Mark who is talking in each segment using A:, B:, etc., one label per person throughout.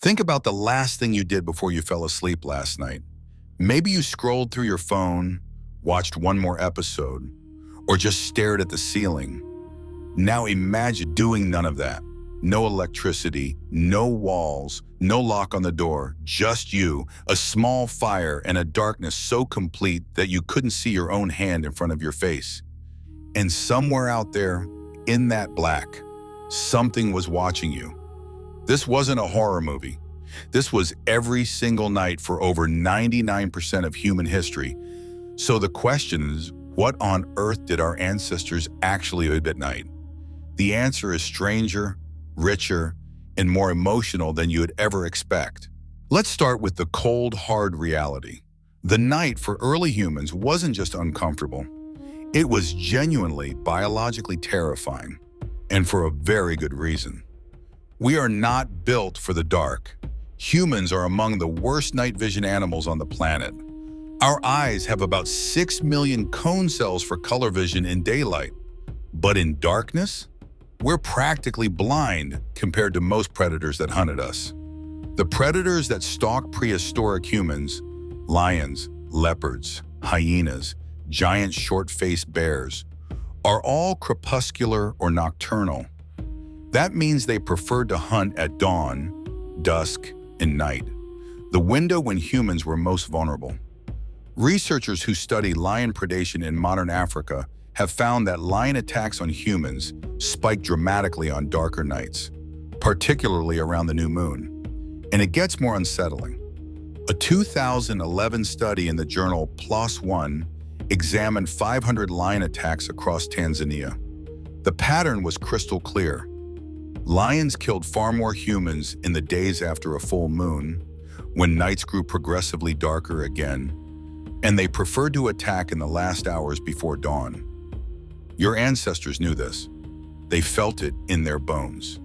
A: Think about the last thing you did before you fell asleep last night. Maybe you scrolled through your phone, watched one more episode, or just stared at the ceiling. Now imagine doing none of that. No electricity, no walls, no lock on the door, just you, a small fire, and a darkness so complete that you couldn't see your own hand in front of your face. And somewhere out there, in that black, something was watching you. This wasn't a horror movie. This was every single night for over 99% of human history. So the question is, what on earth did our ancestors actually do at night? The answer is stranger, richer, and more emotional than you'd ever expect. Let's start with the cold, hard reality. The night for early humans wasn't just uncomfortable. It was genuinely biologically terrifying, and for a very good reason. We are not built for the dark. Humans are among the worst night vision animals on the planet. Our eyes have about 6 million cone cells for color vision in daylight. But in darkness, we're practically blind compared to most predators that hunted us. The predators that stalk prehistoric humans, lions, leopards, hyenas, giant short-faced bears, are all crepuscular or nocturnal. That means they preferred to hunt at dawn, dusk, and night, the window when humans were most vulnerable. Researchers who study lion predation in modern Africa have found that lion attacks on humans spike dramatically on darker nights, particularly around the new moon. And it gets more unsettling. A 2011 study in the journal PLOS ONE examined 500 lion attacks across Tanzania. The pattern was crystal clear. Lions killed far more humans in the days after a full moon, when nights grew progressively darker again, and they preferred to attack in the last hours before dawn. Your ancestors knew this. They felt it in their bones.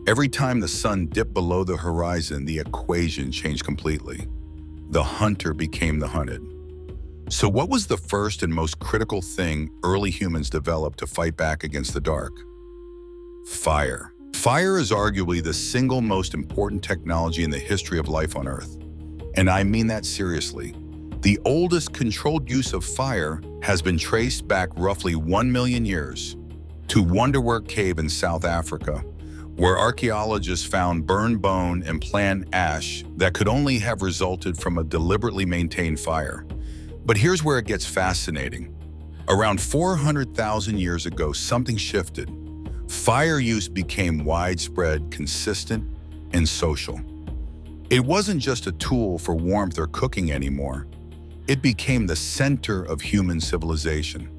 A: Every time the sun dipped below the horizon, the equation changed completely. The hunter became the hunted. So what was the first and most critical thing early humans developed to fight back against the dark? Fire. Fire is arguably the single most important technology in the history of life on Earth. And I mean that seriously. The oldest controlled use of fire has been traced back roughly 1 million years to Wonderwork Cave in South Africa, where archaeologists found burned bone and plant ash that could only have resulted from a deliberately maintained fire. But here's where it gets fascinating. Around 400,000 years ago, something shifted. Fire use became widespread, consistent, and social. It wasn't just a tool for warmth or cooking anymore. It became the center of human civilization.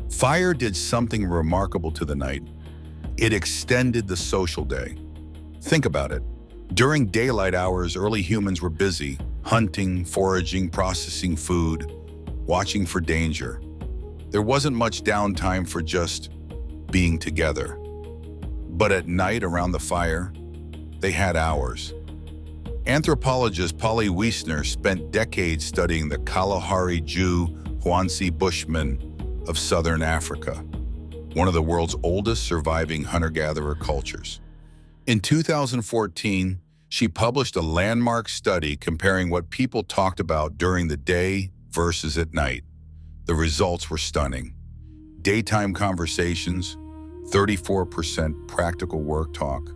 A: Fire did something remarkable to the night. It extended the social day. Think about it. During daylight hours, early humans were busy, hunting, foraging, processing food, watching for danger. There wasn't much downtime for just being together. But at night around the fire, they had hours. Anthropologist Polly Wiesner spent decades studying the Kalahari Jew Huansi Bushmen of southern Africa, one of the world's oldest surviving hunter-gatherer cultures. In 2014, she published a landmark study comparing what people talked about during the day versus at night. The results were stunning. Daytime conversations, 34% practical work talk,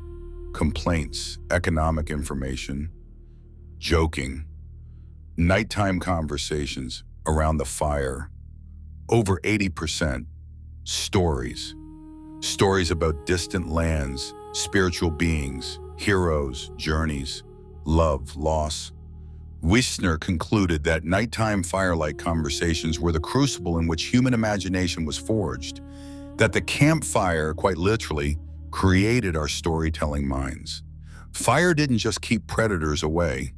A: complaints, economic information, joking. Nighttime conversations around the fire, over 80%. Stories. Stories about distant lands, spiritual beings, heroes, journeys, love, loss. Wiesner concluded that nighttime firelight conversations were the crucible in which human imagination was forged, that the campfire, quite literally, created our storytelling minds. Fire didn't just keep predators away.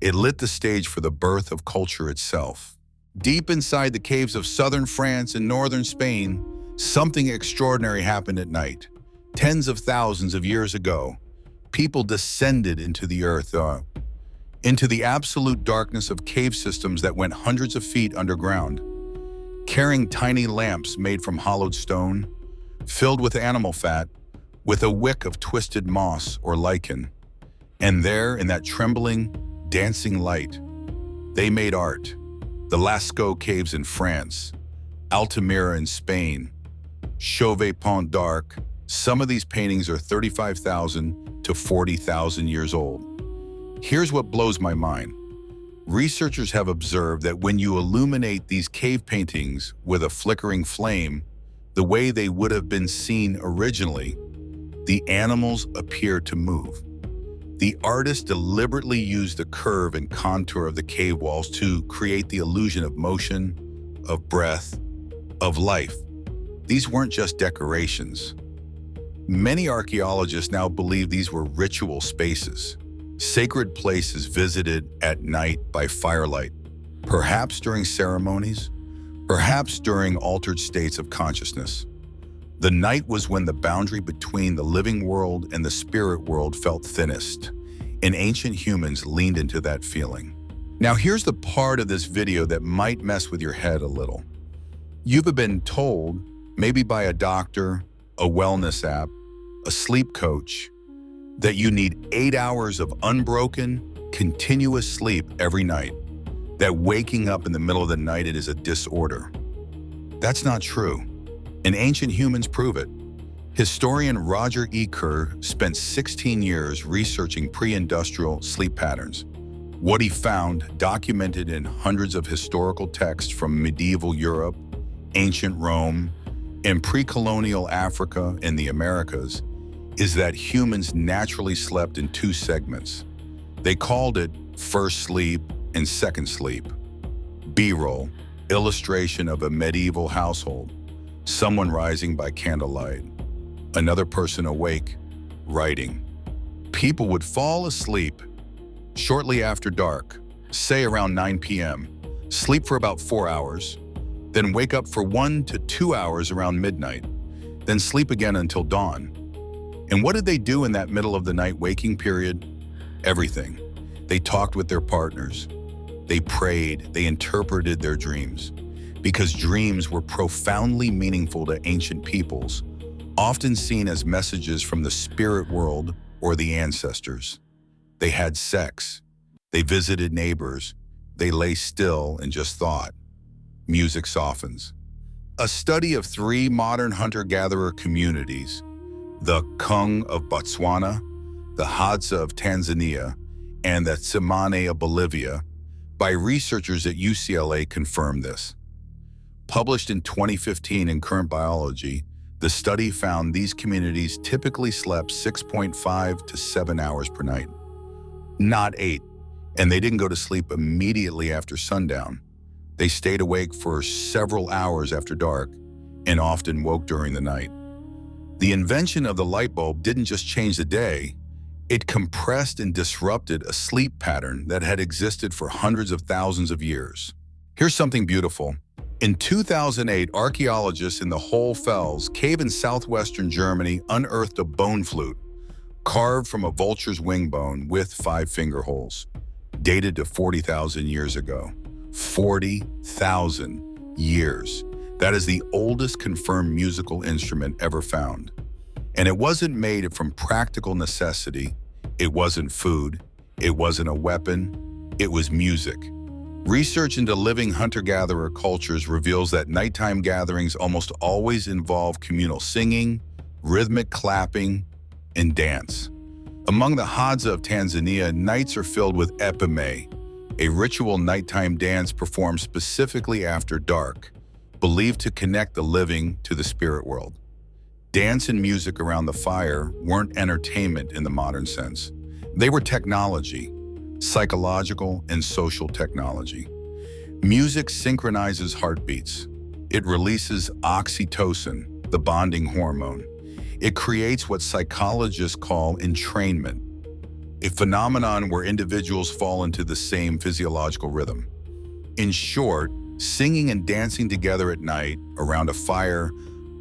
A: It lit the stage for the birth of culture itself. Deep inside the caves of southern France and northern Spain, something extraordinary happened at night. Tens of thousands of years ago, people descended into the earth, into the absolute darkness of cave systems that went hundreds of feet underground, carrying tiny lamps made from hollowed stone, filled with animal fat, with a wick of twisted moss or lichen. And there, in that trembling, dancing light, they made art. The Lascaux Caves in France, Altamira in Spain, Chauvet Pont d'Arc. Some of these paintings are 35,000 to 40,000 years old. Here's what blows my mind. Researchers have observed that when you illuminate these cave paintings with a flickering flame, the way they would have been seen originally, the animals appear to move. The artist deliberately used the curve and contour of the cave walls to create the illusion of motion, of breath, of life. These weren't just decorations. Many archaeologists now believe these were ritual spaces, sacred places visited at night by firelight, perhaps during ceremonies, perhaps during altered states of consciousness. The night was when the boundary between the living world and the spirit world felt thinnest, and ancient humans leaned into that feeling. Now here's the part of this video that might mess with your head a little. You've been told, maybe by a doctor, a wellness app, a sleep coach, that you need 8 hours of unbroken, continuous sleep every night, that waking up in the middle of the night it is a disorder. That's not true, and ancient humans prove it. Historian Roger E. Kerr spent 16 years researching pre-industrial sleep patterns. What he found, documented in hundreds of historical texts from medieval Europe, ancient Rome, and pre-colonial Africa and the Americas, is that humans naturally slept in 2 segments. They called it first sleep and second sleep. B-roll, illustration of a medieval household, someone rising by candlelight, another person awake, writing. People would fall asleep shortly after dark, say around 9 p.m., sleep for about 4 hours, then wake up for 1 to 2 hours around midnight, then sleep again until dawn. And what did they do in that middle of the night waking period? Everything. They talked with their partners. They prayed. They interpreted their dreams. Because dreams were profoundly meaningful to ancient peoples, often seen as messages from the spirit world or the ancestors. They had sex. They visited neighbors. They lay still and just thought. Music softens. A study of 3 modern hunter-gatherer communities, the Kung of Botswana, the Hadza of Tanzania, and the Tsimane of Bolivia, by researchers at UCLA confirmed this. Published in 2015 in Current Biology, the study found these communities typically slept 6.5 to 7 hours per night, not 8, and they didn't go to sleep immediately after sundown. They stayed awake for several hours after dark and often woke during the night. The invention of the light bulb didn't just change the day, it compressed and disrupted a sleep pattern that had existed for hundreds of thousands of years. Here's something beautiful. In 2008, archaeologists in the Hohl Fels cave in southwestern Germany unearthed a bone flute, carved from a vulture's wing bone with 5 finger holes, dated to 40,000 years ago. 40,000 years. That is the oldest confirmed musical instrument ever found. And it wasn't made from practical necessity. It wasn't food. It wasn't a weapon. It was music. Research into living hunter-gatherer cultures reveals that nighttime gatherings almost always involve communal singing, rhythmic clapping, and dance. Among the Hadza of Tanzania, nights are filled with epime, a ritual nighttime dance performed specifically after dark, believed to connect the living to the spirit world. Dance and music around the fire weren't entertainment in the modern sense. They were technology, psychological and social technology. Music synchronizes heartbeats. It releases oxytocin, the bonding hormone. It creates what psychologists call entrainment, a phenomenon where individuals fall into the same physiological rhythm. In short, singing and dancing together at night around a fire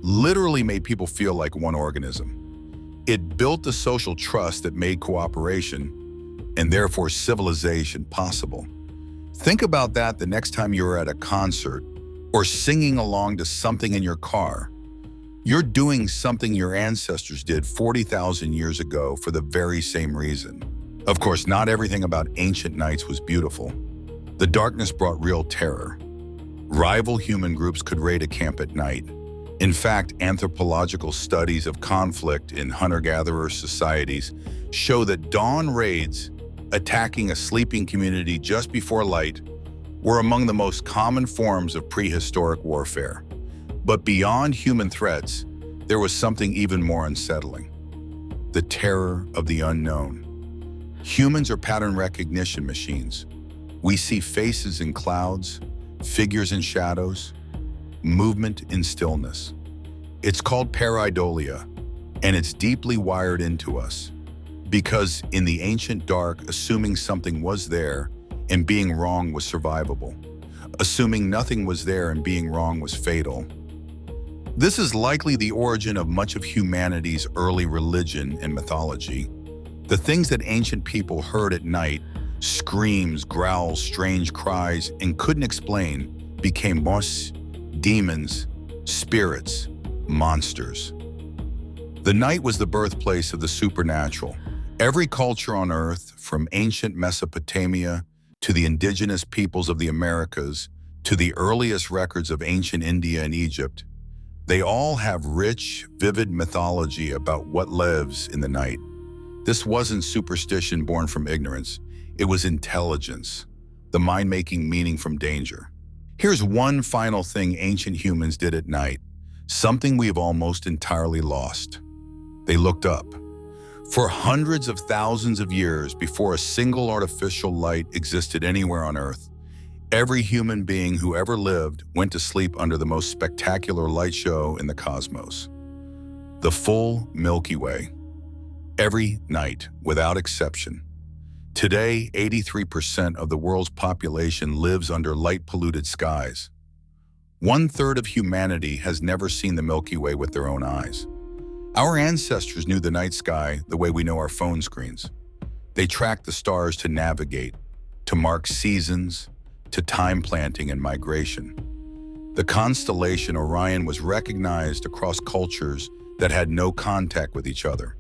A: literally made people feel like one organism. It built the social trust that made cooperation and therefore civilization possible. Think about that the next time you're at a concert or singing along to something in your car. You're doing something your ancestors did 40,000 years ago for the very same reason. Of course, not everything about ancient nights was beautiful. The darkness brought real terror. Rival human groups could raid a camp at night. In fact, anthropological studies of conflict in hunter-gatherer societies show that dawn raids attacking a sleeping community just before light were among the most common forms of prehistoric warfare. But beyond human threats, there was something even more unsettling: the terror of the unknown. Humans are pattern recognition machines. We see faces in clouds, figures in shadows, movement in stillness. It's called pareidolia, and it's deeply wired into us. Because in the ancient dark, assuming something was there and being wrong was survivable. Assuming nothing was there and being wrong was fatal. This is likely the origin of much of humanity's early religion and mythology. The things that ancient people heard at night, screams, growls, strange cries, and couldn't explain, became monsters, demons, spirits, monsters. The night was the birthplace of the supernatural. Every culture on Earth, from ancient Mesopotamia to the indigenous peoples of the Americas to the earliest records of ancient India and Egypt, they all have rich, vivid mythology about what lives in the night. This wasn't superstition born from ignorance. It was intelligence, the mind making meaning from danger. Here's one final thing ancient humans did at night, something we have almost entirely lost. They looked up. For hundreds of thousands of years before a single artificial light existed anywhere on Earth, every human being who ever lived went to sleep under the most spectacular light show in the cosmos. The full Milky Way. Every night, without exception. Today, 83% of the world's population lives under light-polluted skies. 1/3 of humanity has never seen the Milky Way with their own eyes. Our ancestors knew the night sky the way we know our phone screens. They tracked the stars to navigate, to mark seasons, to time planting and migration. The constellation Orion was recognized across cultures that had no contact with each other.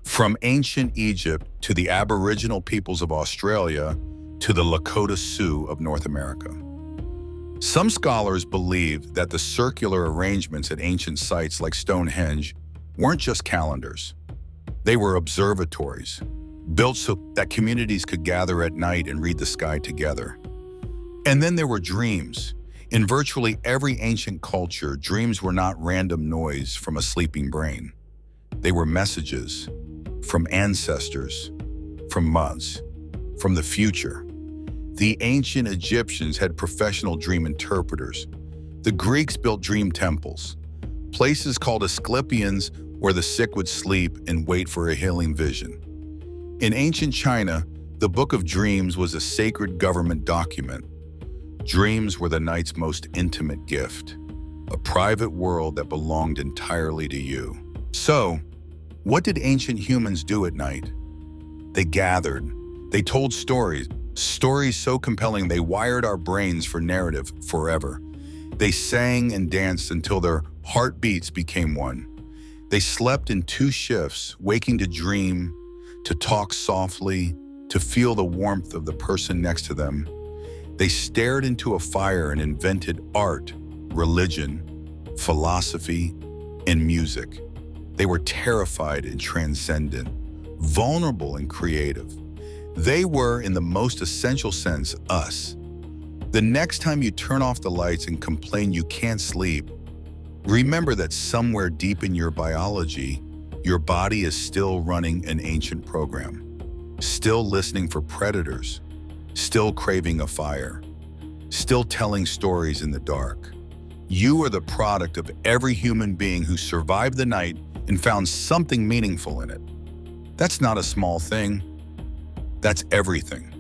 A: From ancient Egypt to the Aboriginal peoples of Australia to the Lakota Sioux of North America. Some scholars believe that the circular arrangements at ancient sites like Stonehenge weren't just calendars. They were observatories, built so that communities could gather at night and read the sky together. And then there were dreams. In virtually every ancient culture, dreams were not random noise from a sleeping brain. They were messages from ancestors, from months, from the future. The ancient Egyptians had professional dream interpreters. The Greeks built dream temples, places called Asclepions where the sick would sleep and wait for a healing vision. In ancient China, the Book of Dreams was a sacred government document. Dreams were the night's most intimate gift, a private world that belonged entirely to you. So, what did ancient humans do at night? They gathered. They told stories so compelling they wired our brains for narrative forever. They sang and danced until their heartbeats became one. They slept in 2 shifts, waking to dream, to talk softly, to feel the warmth of the person next to them. They stared into a fire and invented art, religion, philosophy, and music. They were terrified and transcendent, vulnerable and creative. They were, in the most essential sense, us. The next time you turn off the lights and complain you can't sleep, remember that somewhere deep in your biology, your body is still running an ancient program, still listening for predators, still craving a fire, still telling stories in the dark. You are the product of every human being who survived the night and found something meaningful in it. That's not a small thing. That's everything.